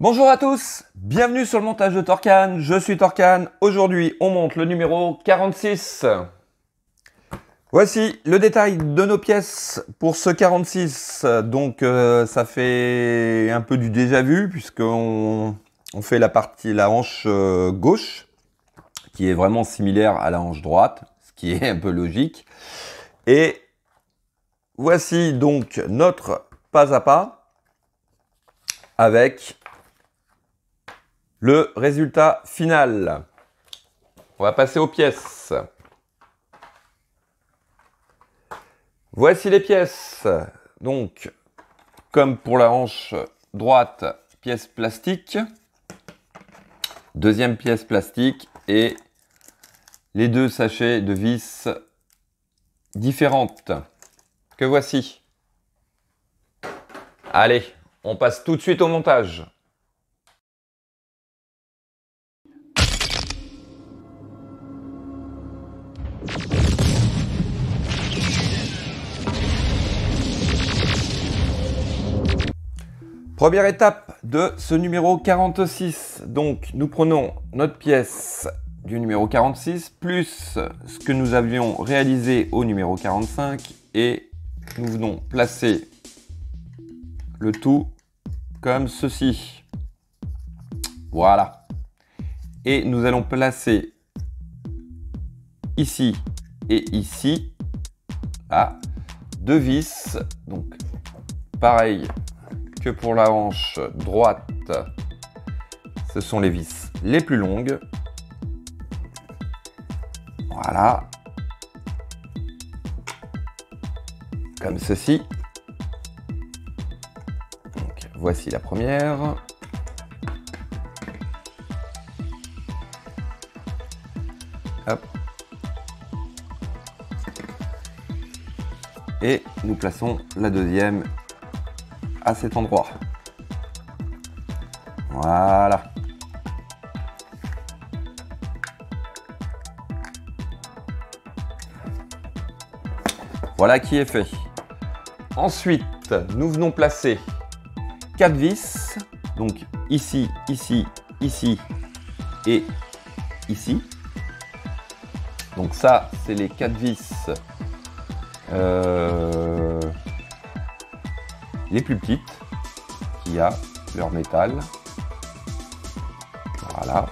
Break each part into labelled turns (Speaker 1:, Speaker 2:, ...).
Speaker 1: Bonjour à tous, bienvenue sur le montage de Torcan, je suis Torcan. Aujourd'hui, on monte le numéro 46. Voici le détail de nos pièces pour ce 46. Donc, ça fait un peu du déjà vu puisqu'on fait la hanche gauche qui est vraiment similaire à la hanche droite, ce qui est un peu logique. Et voici donc notre pas à pas avec le résultat final. On va passer aux pièces. Voici les pièces. Donc, comme pour la hanche droite, pièce plastique. Deuxième pièce plastique et les deux sachets de vis différentes que voici. Allez, on passe tout de suite au montage. Première étape de ce numéro 46. Donc, nous prenons notre pièce du numéro 46 plus ce que nous avions réalisé au numéro 45 et nous venons placer le tout comme ceci. Voilà. Et nous allons placer ici et ici là, deux vis. Donc, pareil que pour la hanche droite, ce sont les vis les plus longues. Voilà. Comme ceci. Donc, voici la première. Hop. Et nous plaçons la deuxième à cet endroit. Voilà. Voilà qui est fait. Ensuite, nous venons placer 4 vis. Donc ici, ici, ici et ici. Donc ça, c'est les 4 vis les plus petites qui a leur métal. Voilà.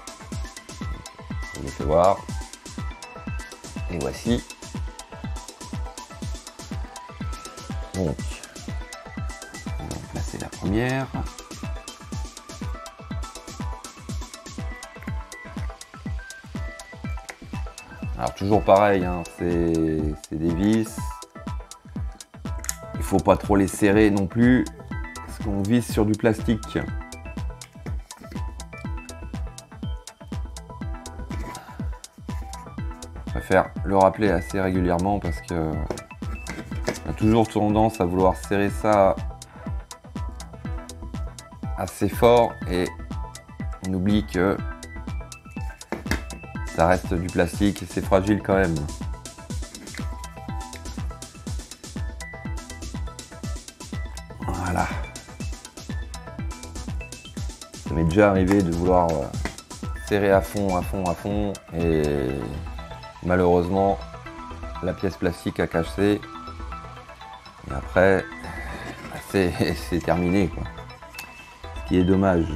Speaker 1: Je vous fais voir. Et voici. Donc, on va placer la première. Alors toujours pareil, hein, c'est des vis. Il faut pas trop les serrer non plus, parce qu'on vise sur du plastique. Je préfère le rappeler assez régulièrement parce que on a toujours tendance à vouloir serrer ça assez fort et on oublie que ça reste du plastique et c'est fragile quand même. Voilà. Ça m'est déjà arrivé de vouloir serrer à fond et malheureusement la pièce plastique a cassé et après bah, c'est terminé quoi. Ce qui est dommage.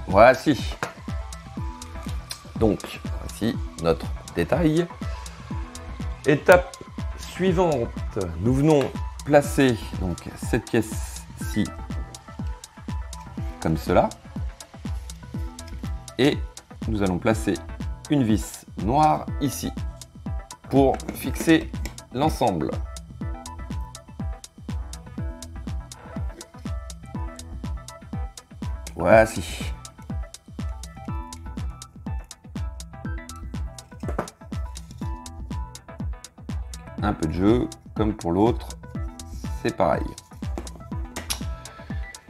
Speaker 1: Voici. Donc voici notre détail. Étape suivante, nous venons placer donc cette pièce-ci comme cela et nous allons placer une vis noire ici pour fixer l'ensemble. Voici. Un peu de jeu, comme pour l'autre, c'est pareil.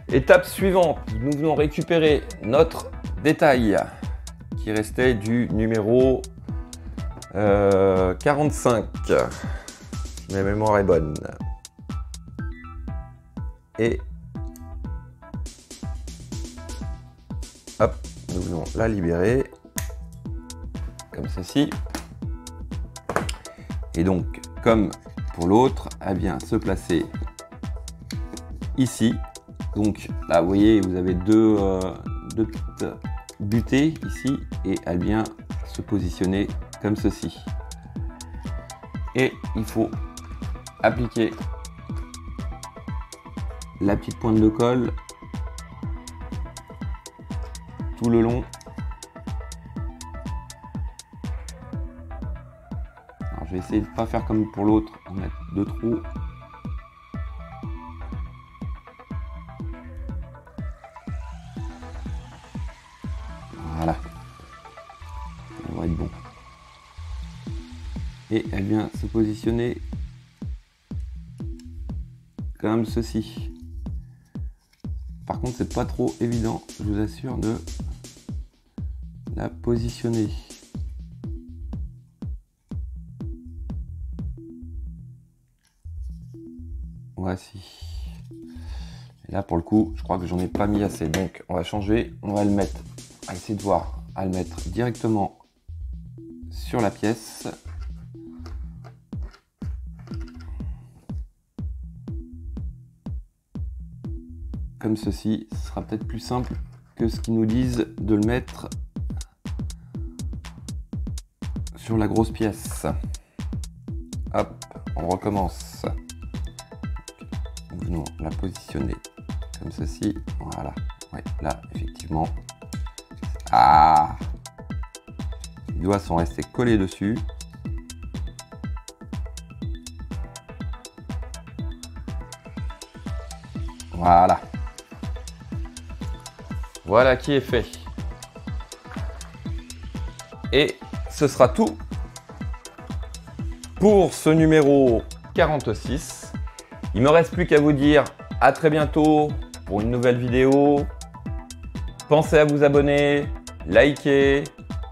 Speaker 1: Étape suivante, nous venons récupérer notre détail qui restait du numéro 45. Si ma mémoire est bonne. Et hop, nous venons la libérer comme ceci. Et donc, comme pour l'autre, elle vient se placer ici. Donc là, vous voyez, vous avez deux petites butées ici et elle vient se positionner comme ceci. Et il faut appliquer la petite pointe de colle tout le long. Alors, je vais essayer de ne pas faire comme pour l'autre, en mettre 2 trous. Voilà, ça devrait être bon. Et elle vient se positionner comme ceci. Par contre, c'est pas trop évident, je vous assure, de la positionner. Voici. Et là, pour le coup, je crois que j'en ai pas mis assez. Donc, on va changer. On va le mettre, on va essayer de voir, à le mettre directement sur la pièce. Comme ceci, ce sera peut-être plus simple que ce qu'ils nous disent de le mettre sur la grosse pièce. Hop, on recommence. Nous venons la positionner comme ceci. Voilà. Ouais, là, effectivement. Ah! Les doigts sont restés collés dessus. Voilà. Voilà qui est fait. Et ce sera tout pour ce numéro 46. Il me reste plus qu'à vous dire à très bientôt pour une nouvelle vidéo. Pensez à vous abonner, liker,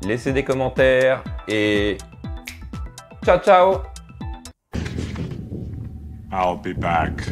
Speaker 1: laisser des commentaires et ciao ciao!
Speaker 2: I'll be back.